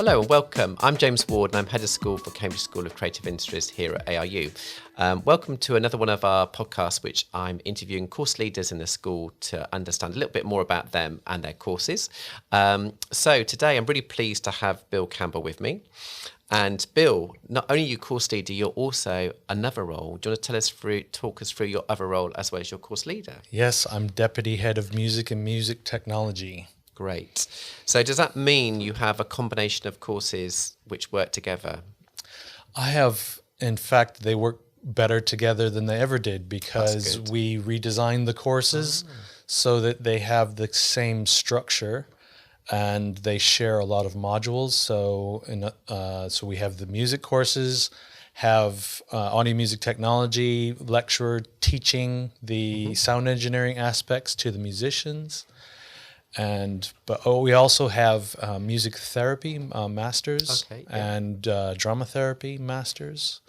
Hello and welcome. I'm James Ward and I'm Head of School for Cambridge School of Creative Industries here at ARU. Welcome to another one of our podcasts which I'm interviewing course leaders in the school to understand a little bit more about them and their courses. So today I'm really pleased to have Bill Campbell with me. And Bill, not only are you course leader, you're also another role. Do you want to talk us through your other role as well as your course leader? Yes, I'm Deputy Head of Music and Music Technology. Great. So does that mean you have a combination of courses which work together? I have, in fact, they work better together than they ever did because we redesigned the courses so that they have the same structure and they share a lot of modules. So we have the music courses, have audio music technology, lecturer teaching the sound engineering aspects to the musicians. But we also have music therapy masters and drama therapy masters.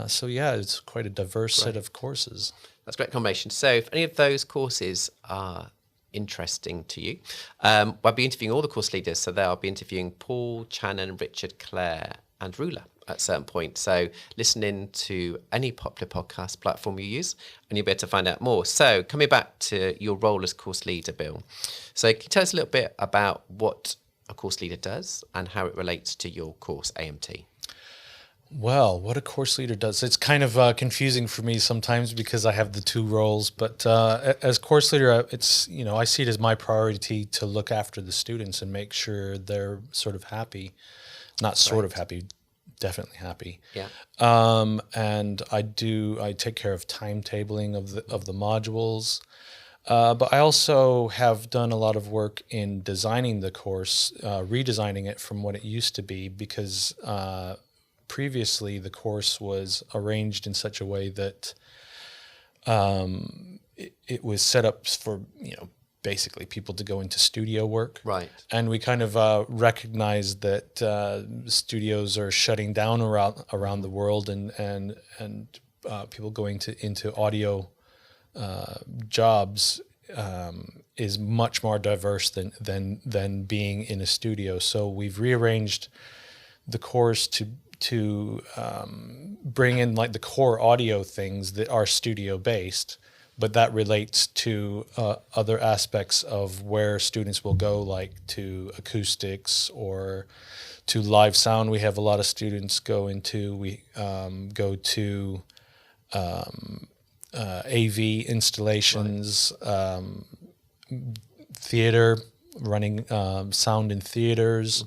So it's quite a diverse set of courses. That's a great combination. So if any of those courses are interesting to you, I'll be interviewing all the course leaders. So I'll be interviewing Paul, Channon, Richard, Claire and Rula at a certain point. So listen in to any popular podcast platform you use and you'll be able to find out more. So coming back to your role as course leader, Bill. So can you tell us a little bit about what a course leader does and how it relates to your course, AMT? Well, what a course leader does, it's kind of confusing for me sometimes because I have the two roles. But as course leader, it's, I see it as my priority to look after the students and make sure they're sort of happy, not sort of happy, definitely happy. Yeah. And I take care of timetabling of the modules. But I also have done a lot of work in designing the course, redesigning it from what it used to be, because previously the course was arranged in such a way that it was set up for, basically people to go into studio work. Right. And we kind of recognized that studios are shutting down around the world and people going into audio jobs is much more diverse than being in a studio. So we've rearranged the course to bring in like the core audio things that are studio based, but that relates to other aspects of where students will go, like to acoustics or to live sound. We have a lot of students go into. We go to AV installations, theater, running sound in theaters,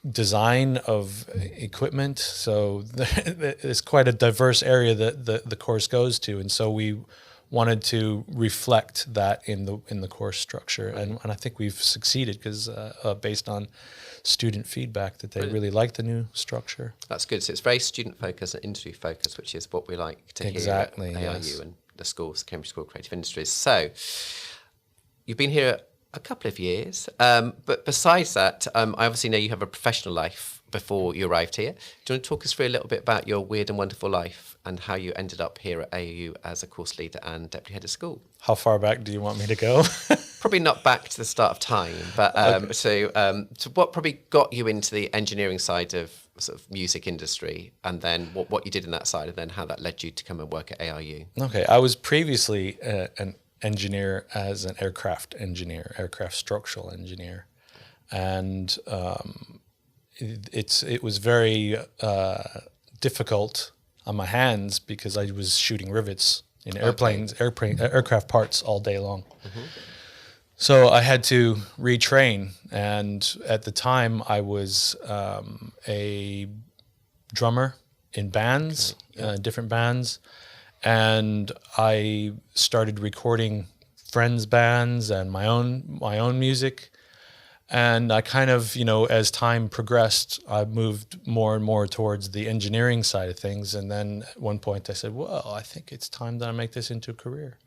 design of equipment. So it's quite a diverse area that the course goes to, and so we wanted to reflect that in the course structure, and I think we've succeeded because based on student feedback that they really like the new structure. That's good. So it's very student focused and industry focused, which is what we like to hear at ARU and the schools, Cambridge School of Creative Industries. So you've been here a couple of years, but besides that, I obviously know you have a professional life before you arrived here. Do you want to talk us through a little bit about your weird and wonderful life and how you ended up here at ARU as a course leader and deputy head of school? How far back do you want me to go? Probably not back to the start of time, but so what probably got you into the engineering side of sort of music industry, and then what you did in that side, and then how that led you to come and work at ARU? Okay, I was previously an engineer as an aircraft structural engineer, and it was very difficult on my hands because I was shooting rivets in aircraft parts all day long. So I had to retrain, and at the time I was a drummer in bands, different bands, and I started recording friends' bands and my own music. And I kind of, as time progressed, I moved more and more towards the engineering side of things. And then at one point I said, well, I think it's time that I make this into a career.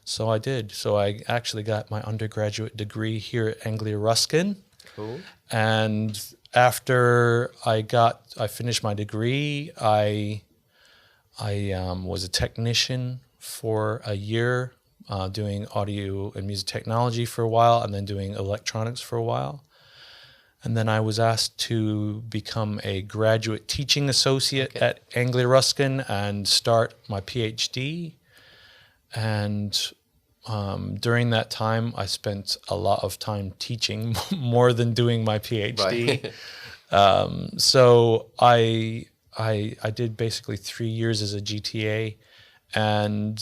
So I did. So I actually got my undergraduate degree here at Anglia Ruskin. Cool. And after I finished my degree, I was a technician for a year, doing audio and music technology for a while, and then doing electronics for a while. And then I was asked to become a graduate teaching associate at Anglia Ruskin and start my PhD. And during that time, I spent a lot of time teaching, more than doing my PhD. Right. So I did basically 3 years as a GTA, and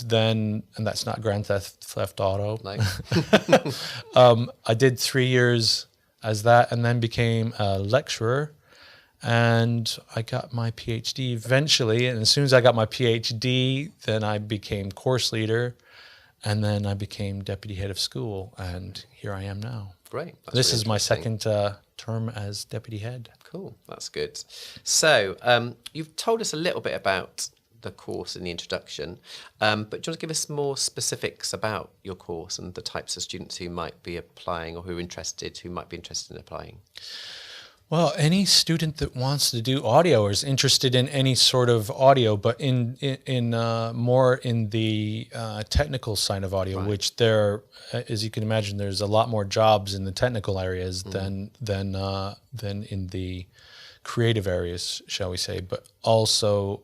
that's not Grand Theft Auto. I did 3 years as that, and then became a lecturer, and I got my PhD eventually. And as soon as I got my PhD, then I became course leader, and then I became deputy head of school, and here I am now. Great. This is my second term as deputy head. Cool. That's good. So you've told us a little bit about the course in the introduction, but do you want to give us more specifics about your course and the types of students who might be applying, or who might be interested in applying? Well, any student that wants to do audio or is interested in any sort of audio, but in more in the technical side of audio, right. Which there, as you can imagine, there's a lot more jobs in the technical areas than in the creative areas, shall we say. But also,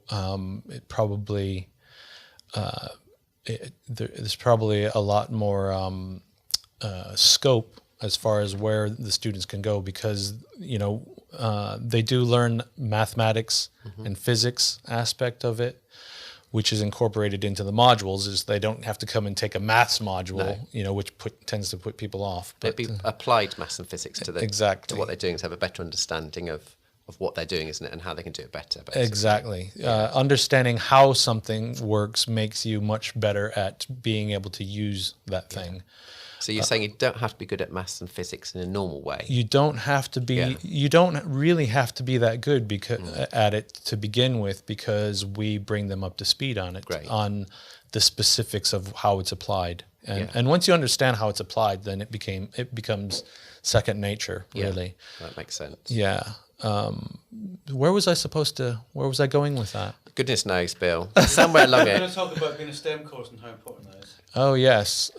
it probably there's probably a lot more scope as far as where the students can go, because they do learn mathematics and physics aspect of it, which is incorporated into the modules. Is they don't have to come and take a maths module, which tends to put people off. But it'd be applied maths and physics to exactly to what they're doing, to have a better understanding of what they're doing, isn't it, and how they can do it better. Basically. Exactly. Understanding how something works makes you much better at being able to use that thing. So you're saying you don't have to be good at maths and physics in a normal way. You don't have to be. Yeah. You don't really have to be that good at it to begin with, because we bring them up to speed on it, on the specifics of how it's applied. And once you understand how it's applied, then it becomes second nature. Really, that makes sense. Yeah. Where was I going with that? Goodness knows, Bill. Somewhere along it. We're going to talk about being a STEM course and how important that is. Oh, yes.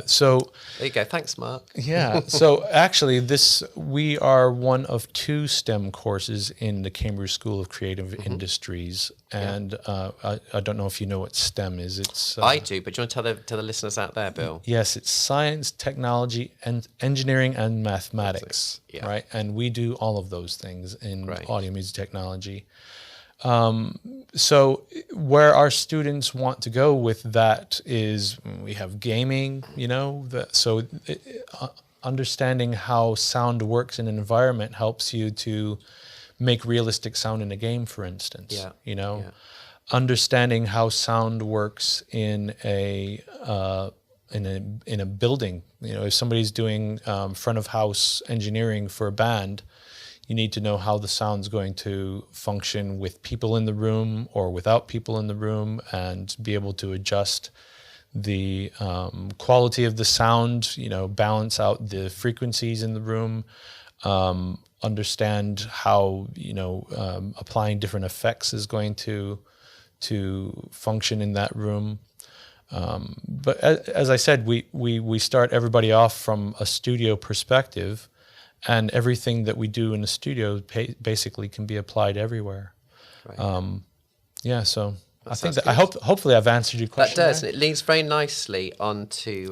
So there you go. Thanks, Mark. Yeah. So actually, we are one of 2 STEM courses in the Cambridge School of Creative Industries. And I don't know if you know what STEM is. It's I do, but do you want to tell the listeners out there, Bill? Yes, it's science, technology, and engineering and mathematics, right? And we do all of those things in audio music technology. So where our students want to go with that is we have gaming, understanding how sound works in an environment helps you to make realistic sound in a game, for instance. Understanding how sound works in a building. If somebody's doing front of house engineering for a band, you need to know how the sound's going to function with people in the room or without people in the room, and be able to adjust the quality of the sound, balance out the frequencies in the room, understand how, applying different effects is going to function in that room. But as I said, we start everybody off from a studio perspective, and everything that we do in the studio basically can be applied everywhere. Right. So I think that hopefully I've answered your question. That does, and it leads very nicely onto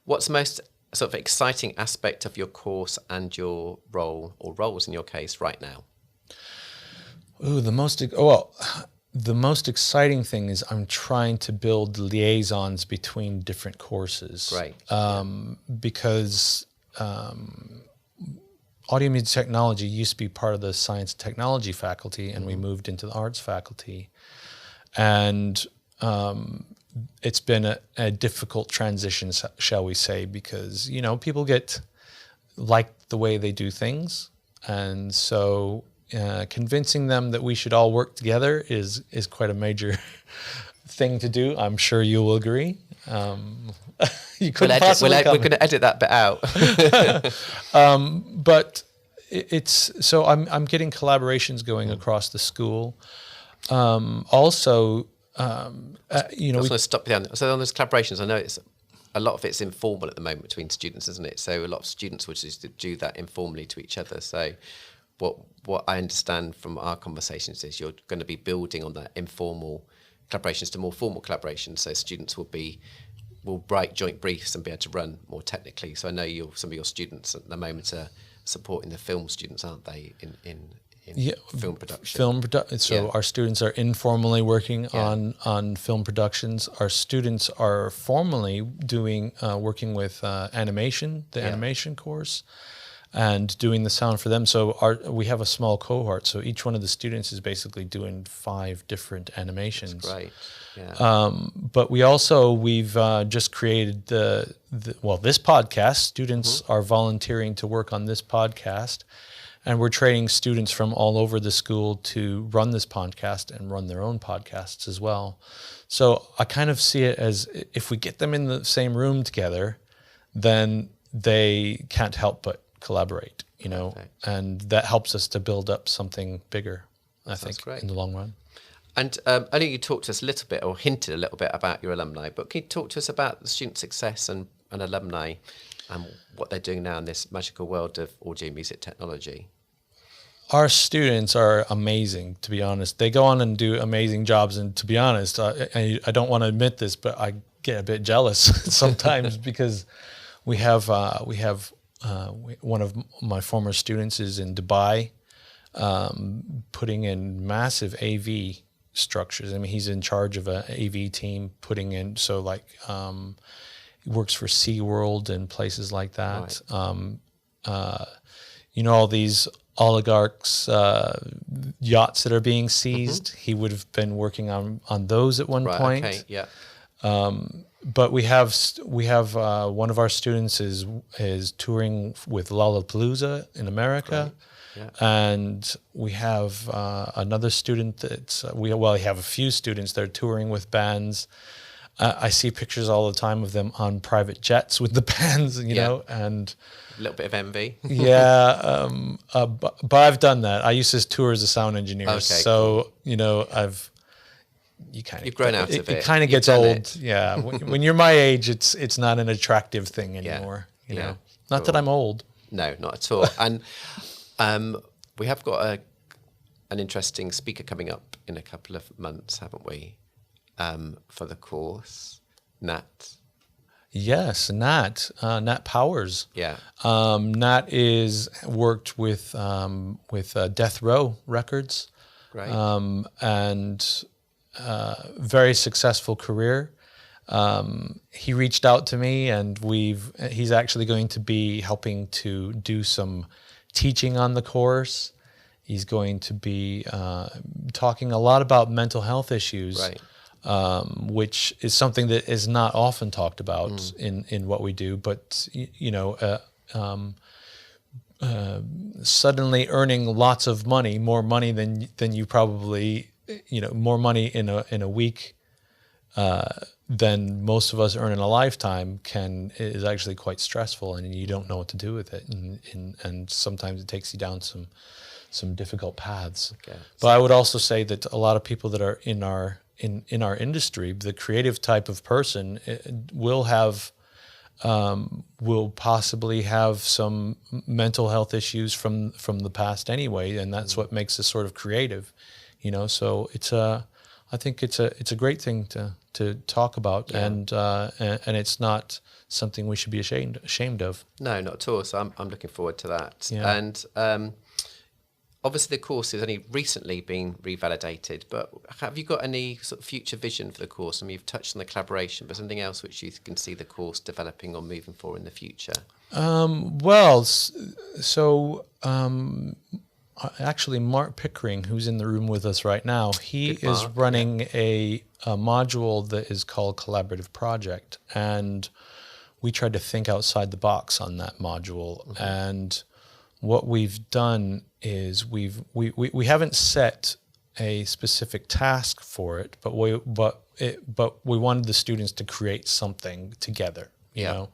what's the most sort of exciting aspect of your course and your role, or roles in your case, right now. Ooh, the most exciting thing is I'm trying to build liaisons between different courses. Great. Because audio music technology used to be part of the science and technology faculty, and we moved into the arts faculty. And it's been a difficult transition, shall we say, because, people like the way they do things. And so convincing them that we should all work together is quite a major thing to do. I'm sure you will agree. You couldn't we're going to edit that bit out. But so I'm getting collaborations going across the school. Also, I just want to stop down. So on those collaborations, I know it's a lot of it's informal at the moment between students, isn't it? So a lot of students would just do that informally to each other. So what I understand from our conversations is you're going to be building on that informal collaborations to more formal collaborations. So students will write joint briefs and be able to run more technically. So I know some of your students at the moment are supporting the film students, aren't they, in film production? So our students are informally working on film productions. Our students are formally working with animation, the animation course, and doing the sound for them. So we have a small cohort. So each one of the students is basically doing 5 different animations. That's great. Yeah. But we've just created this podcast. Students are volunteering to work on this podcast. And we're training students from all over the school to run this podcast and run their own podcasts as well. So I kind of see it as if we get them in the same room together, then they can't help but collaborate, and that helps us to build up something bigger, I think, in the long run. And I know you talked to us a little bit or hinted a little bit about your alumni, but can you talk to us about the student success and alumni and what they're doing now in this magical world of audio music technology? Our students are amazing, to be honest. They go on and do amazing jobs. And to be honest, I don't want to admit this, but I get a bit jealous sometimes because we have one of my former students is in Dubai, putting in massive AV structures. I mean, he's in charge of an AV team putting in, he works for SeaWorld and places like that. Right. All these oligarchs' yachts that are being seized. He would have been working on those at one point. Okay, yeah. But we have one of our students is touring with Lollapalooza in America. Yeah. And we have another student we have a few students that are touring with bands. I see pictures all the time of them on private jets with the bands, you know, and a little bit of envy. But I've done that. I used to tour as a sound engineer, so cool. You've grown out of it. It kind of gets old. Yeah, when you're my age, it's not an attractive thing anymore. You know, not that I'm old. No, not at all. And we have got an interesting speaker coming up in a couple of months, haven't we? For the course, Nat. Yes, Nat Powers. Yeah. Nat is worked with Death Row Records. Great. And very successful career. He reached out to me, and he's actually going to be helping to do some teaching on the course. He's going to be talking a lot about mental health issues. Right. Which is something that is not often talked about in what we do, but suddenly earning lots of money, more money than you probably, more money in a week than most of us earn in a lifetime is actually quite stressful, and you don't know what to do with it, and sometimes it takes you down some difficult paths. Okay. But I would also say that a lot of people that are in our industry, the creative type of person will possibly have some mental health issues from the past anyway, and that's what makes us sort of creative, So I think it's a great thing to talk about, and it's not something we should be ashamed of. No, not at all. So I'm looking forward to that. Yeah. And obviously, the course has only recently been revalidated, but have you got any sort of future vision for the course? I mean, you've touched on the collaboration, but something else which you can see the course developing or moving forward in the future? Actually, Mark Pickering, who's in the room with us right now, he is running a module that is called Collaborative Project, and we tried to think outside the box on that module, and what we've done is we haven't set a specific task for it, but we wanted the students to create something together, you know.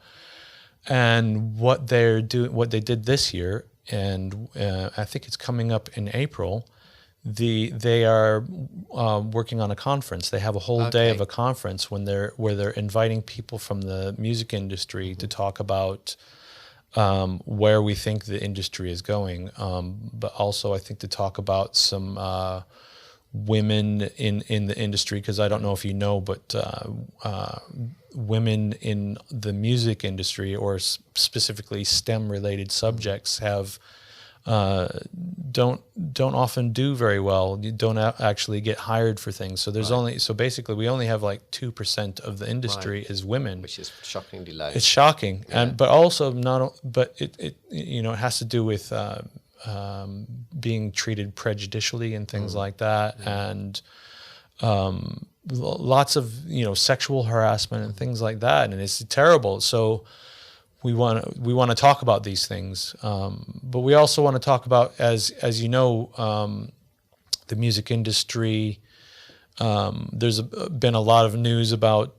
And what they did this year, and I think it's coming up in April, they are working on a conference. They have a whole day of a conference where they're inviting people from the music industry to talk about where we think the industry is going, but also I think to talk about some women in the industry, because I don't know if you know, but women in the music industry, or specifically STEM related subjects, have don't often do very well. You don't actually get hired for things. So there's basically we only have like 2% of the industry is women, which is shockingly low. It's shocking, but also it has to do with being treated prejudicially and things like that, and lots of sexual harassment and things like that, and it's terrible. So we want to talk about these things, but we also want to talk about, as you know, the music industry. There's been a lot of news about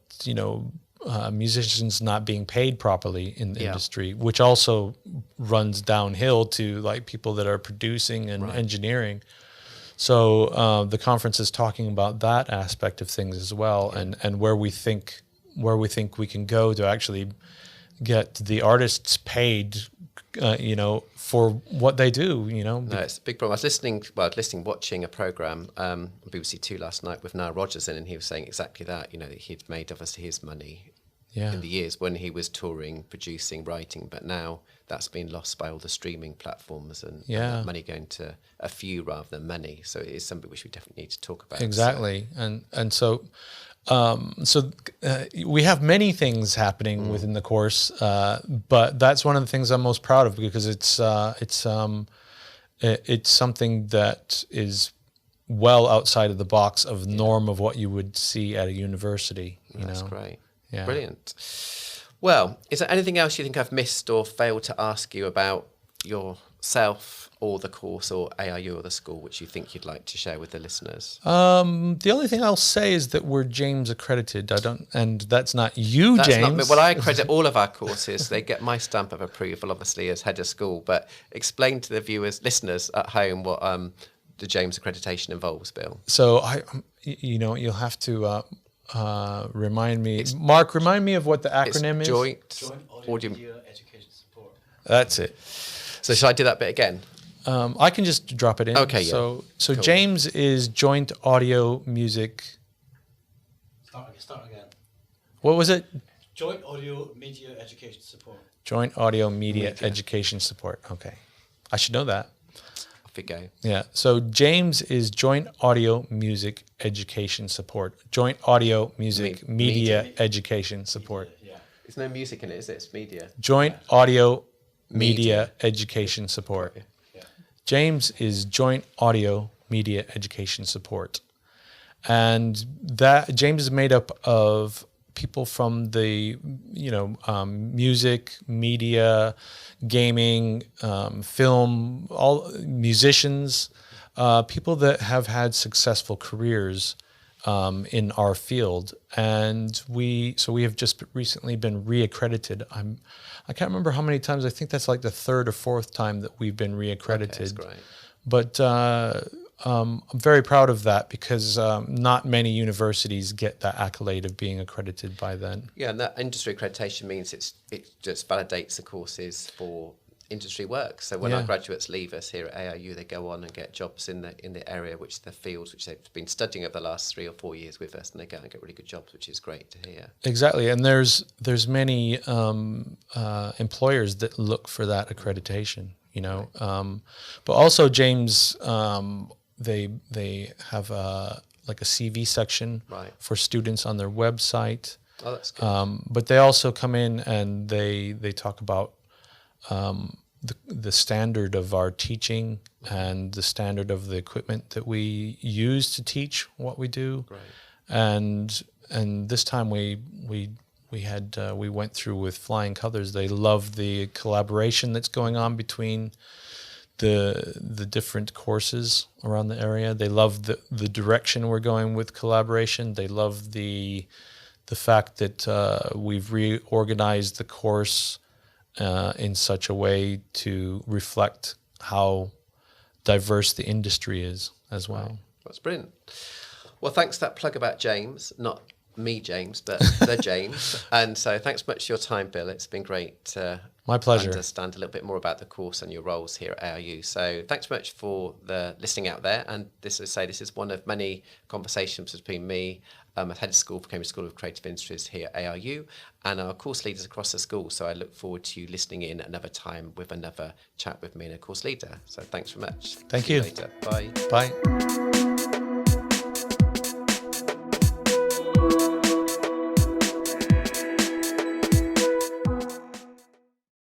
musicians not being paid properly in the industry, which also runs downhill to like people that are producing and engineering. So the conference is talking about that aspect of things as well, and where we think we can go to actually get the artists paid, for what they do. No, it's a big problem. I was watching a program on BBC Two last night with Nile Rodgers in, and he was saying exactly that. That he'd made obviously his money in the years when he was touring, producing, writing, but now that's been lost by all the streaming platforms and that money going to a few rather than many. So it is something which we definitely need to talk about. Exactly, so. We have many things happening within the course, but that's one of the things I'm most proud of, because it's something that is well outside of the box of norm of what you would see at a university. That's great. Yeah. Brilliant. Well, is there anything else you think I've missed or failed to ask you about yourself or the course or ARU or the school, which you think you'd like to share with the listeners? The only thing I'll say is that we're James accredited. and that's not you, that's James. Not, well, I accredit all of our courses. They get my stamp of approval, obviously, as head of school. But explain to the listeners at home what the James accreditation involves, Bill. So you'll have to remind me. Mark, remind me of what the acronym is. Joint Audio Media Education Support. That's it. So should I do that bit again? I can just drop it in. Okay, yeah. So cool. James is Joint Audio Music. Start again. What was it? Joint Audio Media Education Support. Joint Audio Media Education Support. Okay. I should know that. Off you go. Yeah. So James is Joint Audio Music Education Support. Joint Audio Music Media Education Support. Yeah. There's no music in it, is it? It's media. Joint Audio Media Education Support. Yeah. James is Joint Audio Media Education Support. And that James is made up of people from the, music, media, gaming, film, all musicians, people that have had successful careers in our field. And we have just recently been reaccredited. I can't remember how many times. I think that's like the third or fourth time that we've been reaccredited. Okay, that's great. But I'm very proud of that, because not many universities get that accolade of being accredited by then. Yeah, and that industry accreditation means it just validates the courses for industry work. So when our graduates leave us here at ARU, they go on and get jobs in the area, which the fields which they've been studying over the last 3 or 4 years with us, and they go and get really good jobs, which is great to hear. Exactly, and there's many employers that look for that accreditation. But also James, they have like a CV section for students on their website. Oh, that's good. But they also come in and they talk about the standard of our teaching and the standard of the equipment that we use to teach what we do. Great. And this time we went through with flying colors. They love the collaboration that's going on between the different courses around the area. They love the direction we're going with collaboration. They love the fact that we've reorganized the course in such a way to reflect how diverse the industry is. as well. That's brilliant. Well, thanks for that plug about James, not me, James, but the James. And so thanks so much for your time, Bill. It's been great to My pleasure. understand a little bit more about the course and your roles here at ARU. So thanks so much for the listening out there. And this is one of many conversations between me, head of school for Cambridge School of Creative Industries here at ARU, and our course leaders across the school. So I look forward to you listening in another time with another chat with me and a course leader. So thanks very much. Thank See you. later. Bye. Bye.